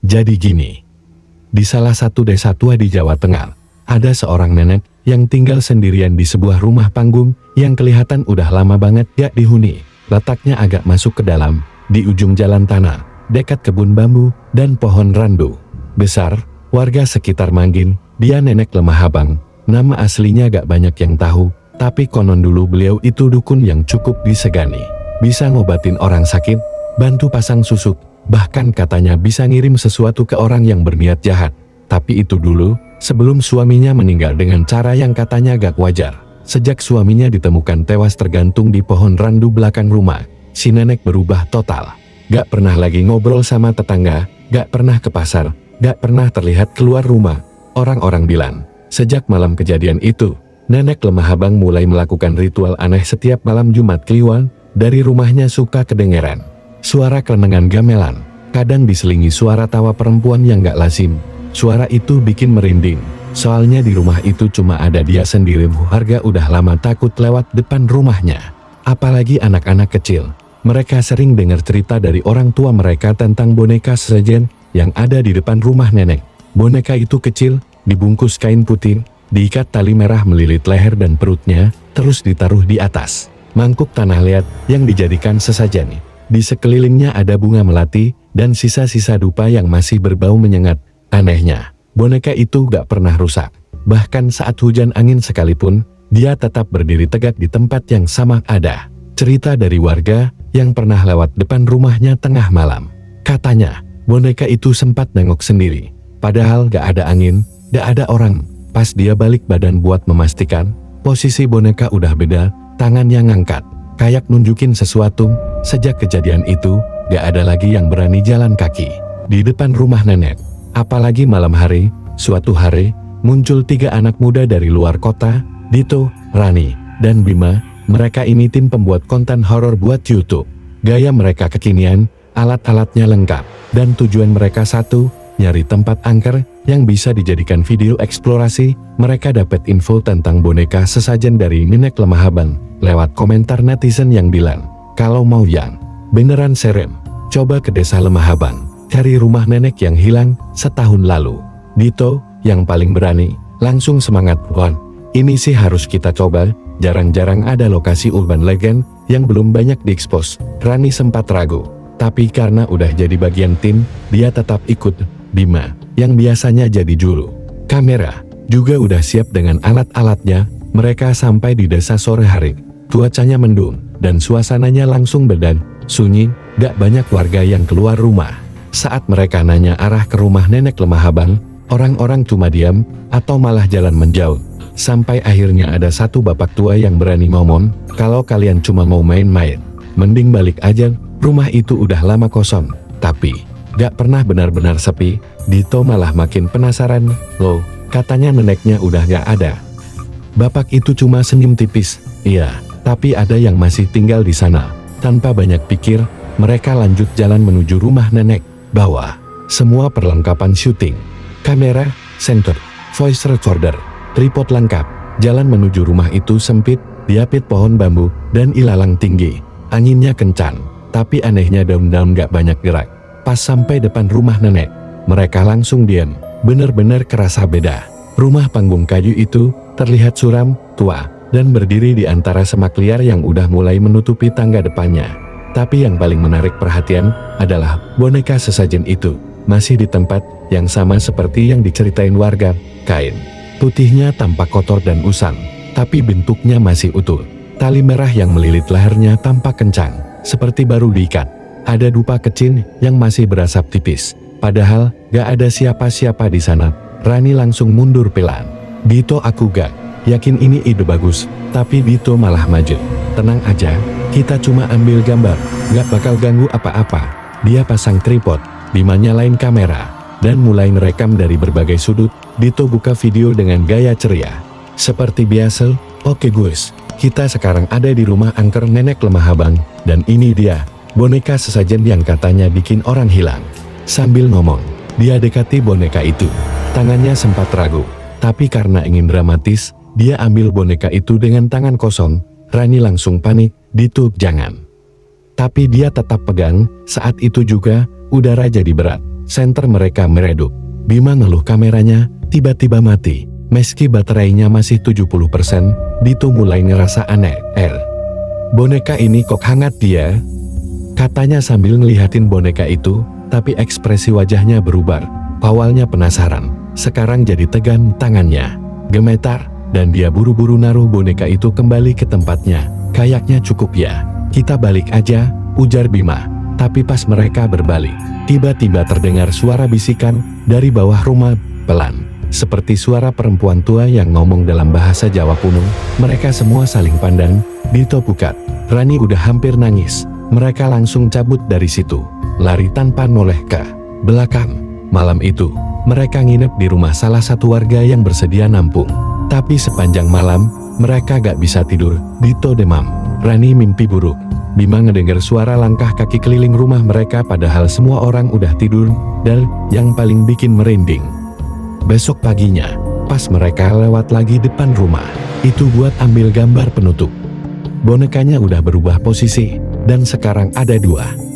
Jadi gini, di salah satu desa tua di Jawa Tengah, ada seorang nenek yang tinggal sendirian di sebuah rumah panggung yang kelihatan udah lama banget gak dihuni. Letaknya agak masuk ke dalam, di ujung jalan tanah, dekat kebun bambu dan pohon randu besar. Warga sekitar manggil dia nenek lemah habang. Nama aslinya gak banyak yang tahu, tapi konon dulu beliau itu dukun yang cukup disegani. Bisa ngobatin orang sakit, bantu pasang susuk, bahkan katanya bisa ngirim sesuatu ke orang yang berniat jahat. Tapi itu dulu, sebelum suaminya meninggal dengan cara yang katanya gak wajar. Sejak suaminya ditemukan tewas tergantung di pohon randu belakang rumah, si nenek berubah total. Gak pernah lagi ngobrol sama tetangga, gak pernah ke pasar, gak pernah terlihat keluar rumah. Orang-orang bilang, sejak malam kejadian itu, nenek lemah habang mulai melakukan ritual aneh setiap malam Jumat Kliwon. Dari rumahnya suka kedengeran suara kelenengan gamelan, kadang diselingi suara tawa perempuan yang gak lazim. Suara itu bikin merinding, soalnya di rumah itu cuma ada dia sendiri. Warga udah lama takut lewat depan rumahnya, apalagi anak-anak kecil. Mereka sering dengar cerita dari orang tua mereka tentang boneka sesajen yang ada di depan rumah nenek. Boneka itu kecil, dibungkus kain putih, diikat tali merah melilit leher dan perutnya, terus ditaruh di atas mangkuk tanah liat yang dijadikan sesajen. Di sekelilingnya ada bunga melati dan sisa-sisa dupa yang masih berbau menyengat. Anehnya, boneka itu gak pernah rusak. Bahkan saat hujan angin sekalipun, dia tetap berdiri tegak di tempat yang sama. Ada cerita dari warga yang pernah lewat depan rumahnya tengah malam. Katanya, boneka itu sempat nengok sendiri. Padahal gak ada angin, gak ada orang. Pas dia balik badan buat memastikan, posisi boneka udah beda, tangannya ngangkat, kayak nunjukin sesuatu. Sejak kejadian itu, gak ada lagi yang berani jalan kaki di depan rumah nenek. Apalagi malam hari. Suatu hari, muncul 3 anak muda dari luar kota, Dito, Rani, dan Bima. Mereka ini tim pembuat konten horor buat YouTube. Gaya mereka kekinian, alat-alatnya lengkap, dan tujuan mereka satu, nyari tempat angker yang bisa dijadikan video eksplorasi. Mereka dapat info tentang boneka sesajen dari nenek lemah habang lewat komentar netizen yang bilang, kalau mau yang beneran serem, coba ke desa lemah habang, cari rumah nenek yang hilang setahun lalu. Dito, yang paling berani, langsung semangat, "Wan, ini sih harus kita coba, jarang-jarang ada lokasi urban legend yang belum banyak diekspos." Rani sempat ragu, tapi karena udah jadi bagian tim, dia tetap ikut. Bima, yang biasanya jadi juru kamera, juga udah siap dengan alat-alatnya. Mereka sampai di desa sore hari. Cuacanya mendung, dan suasananya langsung beda, sunyi, gak banyak warga yang keluar rumah. Saat mereka nanya arah ke rumah nenek lemah habang, orang-orang cuma diam, atau malah jalan menjauh. Sampai akhirnya ada satu bapak tua yang berani ngomong, "Kalau kalian cuma mau main-main, mending balik aja, rumah itu udah lama kosong." Tapi gak pernah benar-benar sepi. Dito malah makin penasaran. "Loh, katanya neneknya udah gak ada." Bapak itu cuma senyum tipis. "Iya, tapi ada yang masih tinggal di sana." Tanpa banyak pikir, mereka lanjut jalan menuju rumah nenek. Bawa semua perlengkapan syuting, kamera, sensor, voice recorder, tripod lengkap. Jalan menuju rumah itu sempit, diapit pohon bambu, dan ilalang tinggi. Anginnya kencang, tapi anehnya daun-daun gak banyak gerak. Pas sampai depan rumah nenek, mereka langsung diam. Bener-bener kerasa beda. Rumah panggung kayu itu terlihat suram, tua, dan berdiri di antara semak liar yang udah mulai menutupi tangga depannya. Tapi yang paling menarik perhatian adalah boneka sesajen itu masih di tempat yang sama seperti yang diceritain warga. Kain putihnya tampak kotor dan usang, tapi bentuknya masih utuh. Tali merah yang melilit lehernya tampak kencang, seperti baru diikat. Ada dupa kecil yang masih berasap tipis. Padahal gak ada siapa-siapa di sana. Rani langsung mundur pelan. "Dito, aku gak yakin ini ide bagus." Tapi Dito malah maju. "Tenang aja, kita cuma ambil gambar, gak bakal ganggu apa-apa." Dia pasang tripod, Bima nyalain kamera, dan mulai merekam dari berbagai sudut. Dito buka video dengan gaya ceria. "Seperti biasa, oke guys, kita sekarang ada di rumah angker nenek lemah habang, dan ini dia, boneka sesajen yang katanya bikin orang hilang." Sambil ngomong, dia dekati boneka itu. Tangannya sempat ragu, tapi karena ingin dramatis, dia ambil boneka itu dengan tangan kosong. Rani langsung panik, "Dito, jangan." Tapi dia tetap pegang. Saat itu juga, udara jadi berat. Senter mereka meredup. Bima ngeluh kameranya tiba-tiba mati. Meski baterainya masih 70%, Dito mulai ngerasa aneh. Boneka ini kok hangat dia? Katanya sambil ngelihatin boneka itu, tapi ekspresi wajahnya berubah. Awalnya penasaran, sekarang jadi tegang, tangannya gemetar, dan dia buru-buru naruh boneka itu kembali ke tempatnya. Kayaknya cukup ya, kita balik aja, ujar Bima. Tapi pas mereka berbalik, tiba-tiba terdengar suara bisikan dari bawah rumah, pelan. Seperti suara perempuan tua yang ngomong dalam bahasa Jawa kuno. Mereka semua saling pandang. Dito pukat. Rani udah hampir nangis. Mereka langsung cabut dari situ, lari tanpa noleh ke belakang. Malam itu, mereka nginep di rumah salah satu warga yang bersedia nampung. Tapi sepanjang malam, mereka gak bisa tidur. Dito demam. Rani mimpi buruk. Bima ngedengar suara langkah kaki keliling rumah mereka padahal semua orang udah tidur, dan yang paling bikin merinding. Besok paginya, pas mereka lewat lagi depan rumah, itu buat ambil gambar penutup. Bonekanya udah berubah posisi, dan sekarang ada 2.